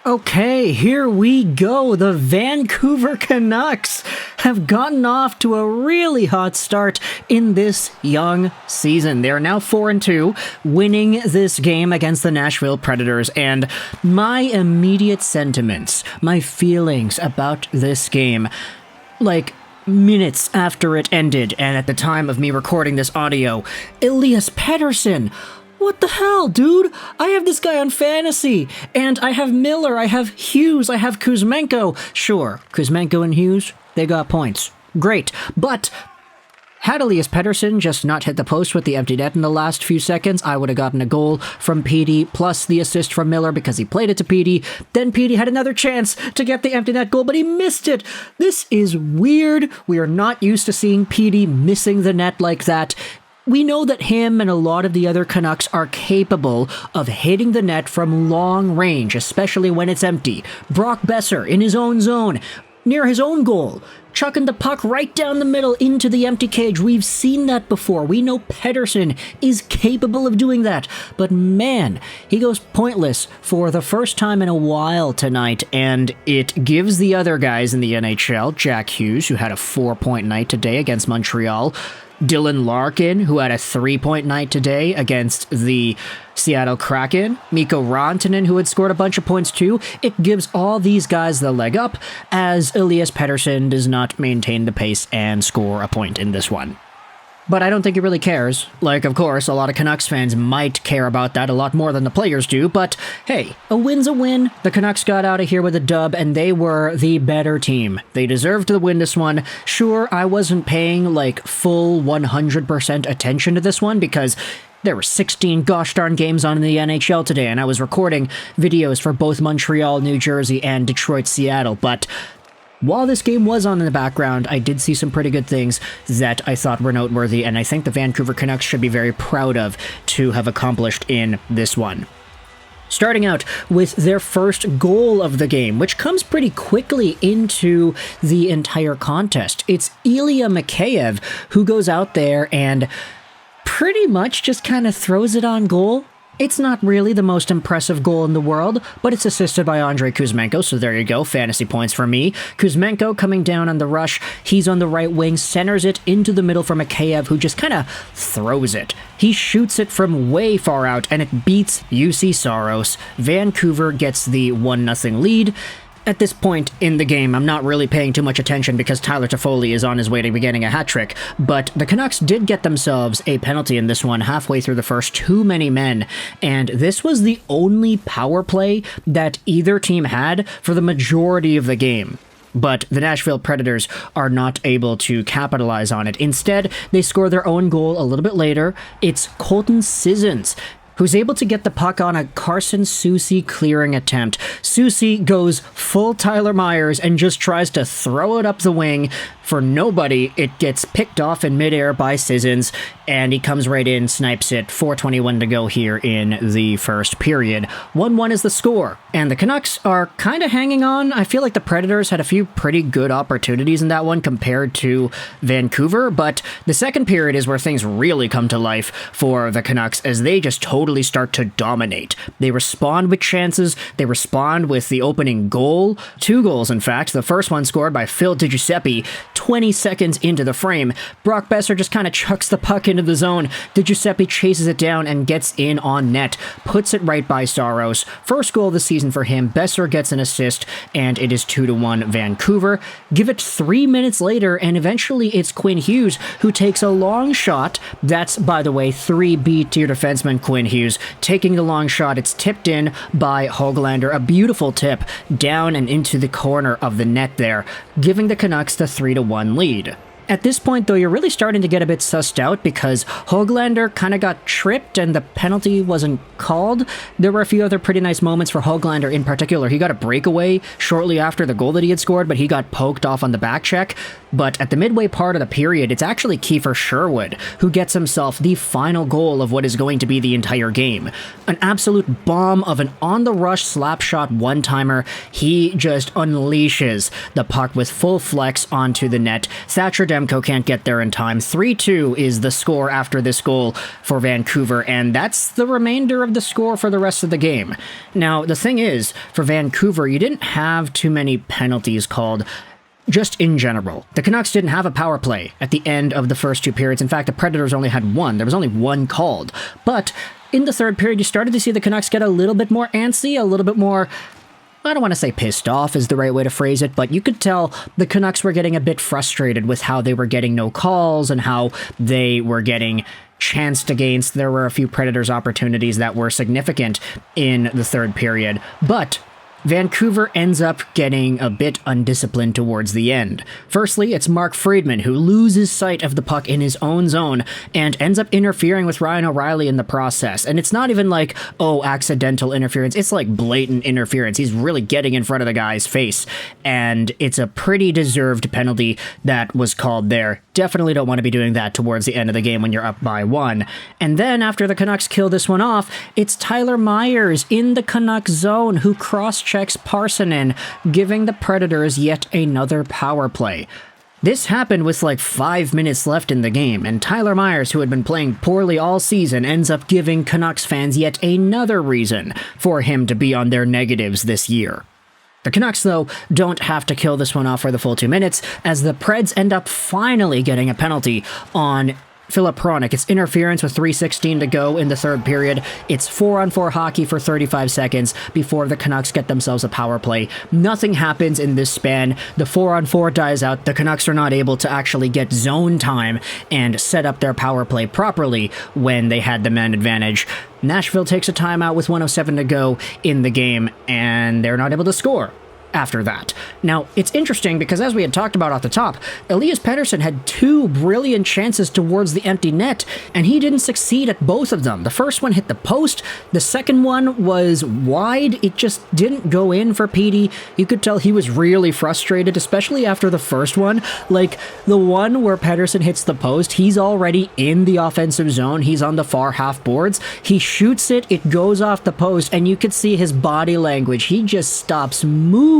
Okay, here we go. The Vancouver Canucks have gotten off to a really hot start in this young season. They are now 4-2, winning this game against the Nashville Predators, and my immediate sentiments, my feelings about this game, like minutes after it ended, and at the time of me recording this audio, Elias Pettersson. What the hell, dude? I have this guy on fantasy, and I have Miller, I have Hughes, I have Kuzmenko. Sure, Kuzmenko and Hughes, they got points. Great, but had Elias Pettersson just not hit the post with the empty net in the last few seconds, I would have gotten a goal from Petey, plus the assist from Miller because he played it to Petey. Then Petey had another chance to get the empty net goal, but he missed it. This is weird. We are not used to seeing Petey missing the net like that. We know that him and a lot of the other Canucks are capable of hitting the net from long range, especially when it's empty. Brock Boeser in his own zone, near his own goal, chucking the puck right down the middle into the empty cage. We've seen that before. We know Pettersson is capable of doing that. But man, he goes pointless for the first time in a while tonight, and it gives the other guys in the NHL, Jack Hughes, who had a 4-point night today against Montreal, Dylan Larkin, who had a 3-point night today against the Seattle Kraken, Mikko Rantanen, who had scored a bunch of points too. It gives all these guys the leg up, as Elias Pettersson does not maintain the pace and score a point in this one. But I don't think he really cares. Like, of course, a lot of Canucks fans might care about that a lot more than the players do, but hey, a win's a win. The Canucks got out of here with a dub, and they were the better team. They deserved to win this one. Sure, I wasn't paying, like, full 100% attention to this one, because there were 16 gosh darn games on in the NHL today, and I was recording videos for both Montreal, New Jersey, and Detroit, Seattle, but while this game was on in the background, I did see some pretty good things that I thought were noteworthy, and I think the Vancouver Canucks should be very proud of to have accomplished in this one. Starting out with their first goal of the game, which comes pretty quickly into the entire contest. It's Ilya Mikheyev who goes out there and pretty much just kind of throws it on goal. It's not really the most impressive goal in the world, but it's assisted by Andrei Kuzmenko, so there you go, fantasy points for me. Kuzmenko coming down on the rush, he's on the right wing, centers it into the middle for Mikheyev, who just kind of throws it. He shoots it from way far out, and it beats Juuse Saros. Vancouver gets the 1-0 lead. At this point in the game, I'm not really paying too much attention because Tyler Toffoli is on his way to be getting a hat trick, but the Canucks did get themselves a penalty in this one halfway through the first. Too many men, and this was the only power play that either team had for the majority of the game. But the Nashville Predators are not able to capitalize on it. Instead, they score their own goal a little bit later. It's Colton Sissons who's able to get the puck on a Carlsson Soucy clearing attempt. Soucy goes full Tyler Myers and just tries to throw it up the wing. For nobody, it gets picked off in midair by Sissons, and he comes right in, snipes it. 4:21 to go here in the first period. 1-1 is the score, and the Canucks are kind of hanging on. I feel like the Predators had a few pretty good opportunities in that one compared to Vancouver, but the second period is where things really come to life for the Canucks as they just totally start to dominate. They respond with chances, they respond with the opening goal. 2 goals, in fact. The first one scored by Phil Giuseppe 20 seconds into the frame. Brock Boeser just kind of chucks the puck into the zone. Giuseppe chases it down and gets in on net, puts it right by Saros. First goal of the season for him. Boeser gets an assist, and it is 2-1 Vancouver. Give it 3 minutes later, and eventually it's Quinn Hughes who takes a long shot. That's, by the way, 3 B-tier defenseman Quinn Hughes taking the long shot. It's tipped in by Hoglander. A beautiful tip down and into the corner of the net there, giving the Canucks the 3-1 lead. At this point, though, you're really starting to get a bit sussed out because Hoglander kind of got tripped and the penalty wasn't called. There were a few other pretty nice moments for Hoglander in particular. He got a breakaway shortly after the goal that he had scored, but he got poked off on the back check. But at the midway part of the period, it's actually Kiefer Sherwood who gets himself the final goal of what is going to be the entire game. An absolute bomb of an on-the-rush slap shot one-timer. He just unleashes the puck with full flex onto the net. Thatcher Demko Demko can't get there in time. 3-2 is the score after this goal for Vancouver, and that's the remainder of the score for the rest of the game. Now, the thing is, for Vancouver, you didn't have too many penalties called. Just in general, the Canucks didn't have a power play at the end of the first two periods. In fact, the Predators only had one. There was only one called. But in the third period, you started to see the Canucks get a little bit more antsy, a little bit more, I don't want to say pissed off is the right way to phrase it, but you could tell the Canucks were getting a bit frustrated with how they were getting no calls and how they were getting chanced against. There were a few Predators opportunities that were significant in the third period, but Vancouver ends up getting a bit undisciplined towards the end. Firstly, it's Mark Friedman who loses sight of the puck in his own zone and ends up interfering with Ryan O'Reilly in the process. And it's not even like, oh, accidental interference. It's like blatant interference. He's really getting in front of the guy's face. And it's a pretty deserved penalty that was called there. Definitely don't want to be doing that towards the end of the game when you're up by one. And then after the Canucks kill this one off, it's Tyler Myers in the Canucks zone who cross-checks Parsonen, giving the Predators yet another power play. This happened with like 5 minutes left in the game, and Tyler Myers, who had been playing poorly all season, ends up giving Canucks fans yet another reason for him to be on their negatives this year. The Canucks, though, don't have to kill this one off for the full 2 minutes, as the Preds end up finally getting a penalty on Filip Hronek. It's interference with 3:16 to go in the third period. It's 4-on-4 hockey for 35 seconds before the Canucks get themselves a power play. Nothing happens in this span. The 4-on-4 dies out. The Canucks are not able to actually get zone time and set up their power play properly when they had the man advantage. Nashville takes a timeout with 1:07 to go in the game, and they're not able to score after that. Now, it's interesting because as we had talked about off the top, Elias Pettersson had 2 brilliant chances towards the empty net, and he didn't succeed at both of them. The first one hit the post, the second one was wide, it just didn't go in for Petey. You could tell he was really frustrated, especially after the first one. Like, the one where Pettersson hits the post, he's already in the offensive zone, he's on the far half boards, he shoots it, it goes off the post, and you could see his body language, he just stops moving.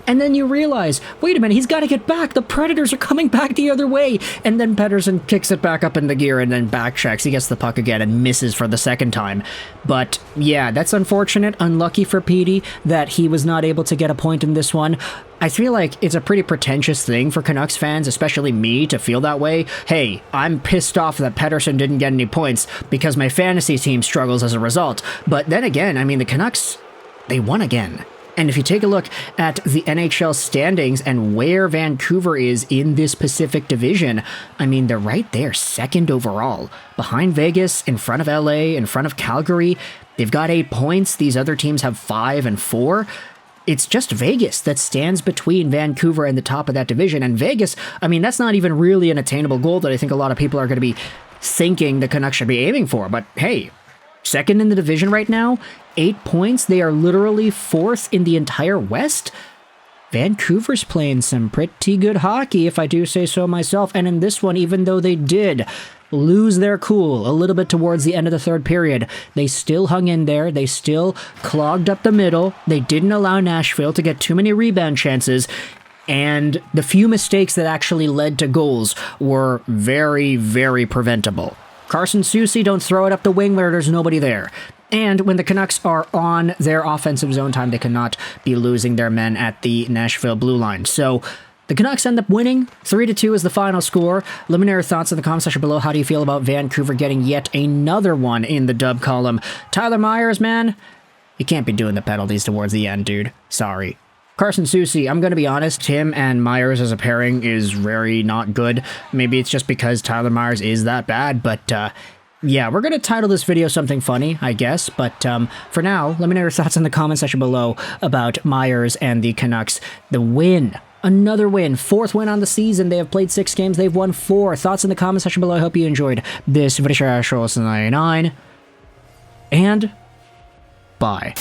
And then you realize, wait a minute, he's got to get back. The Predators are coming back the other way. And then Pettersson kicks it back up in the gear and then back checks. He gets the puck again and misses for the second time. But yeah, that's unfortunate. Unlucky for Petey that he was not able to get a point in this one. I feel like it's a pretty pretentious thing for Canucks fans, especially me, to feel that way. Hey, I'm pissed off that Pettersson didn't get any points because my fantasy team struggles as a result. But then again, I mean, the Canucks, they won again. And if you take a look at the NHL standings and where Vancouver is in this Pacific Division, I mean, they're right there, second overall. Behind Vegas, in front of LA, in front of Calgary. They've got 8 points. These other teams have 5 and 4. It's just Vegas that stands between Vancouver and the top of that division. And Vegas, I mean, that's not even really an attainable goal that I think a lot of people are going to be thinking the Canucks should be aiming for. But hey, second in the division right now, 8 points. They are literally 4th in the entire West. Vancouver's playing some pretty good hockey, if I do say so myself. And in this one, even though they did lose their cool a little bit towards the end of the third period, they still hung in there. They still clogged up the middle. They didn't allow Nashville to get too many rebound chances. And the few mistakes that actually led to goals were very, very preventable. Carlsson, Juuse, don't throw it up the wing where there's nobody there. And when the Canucks are on their offensive zone time, they cannot be losing their men at the Nashville blue line. So the Canucks end up winning. 3-2 is the final score. Let me know your thoughts in the comment section below. How do you feel about Vancouver getting yet another one in the dub column? Tyler Myers, man, you can't be doing the penalties towards the end, dude. Sorry. Carlsson, Juuse, I'm going to be honest, him and Myers as a pairing is very not good. Maybe it's just because Tyler Myers is that bad, but yeah, we're going to title this video something funny, I guess. But for now, let me know your thoughts in the comment section below about Myers and the Canucks. The win. Another win. 4th win on the season. They have played 6 games. They've won 4. Thoughts in the comment section below. I hope you enjoyed this video. And bye.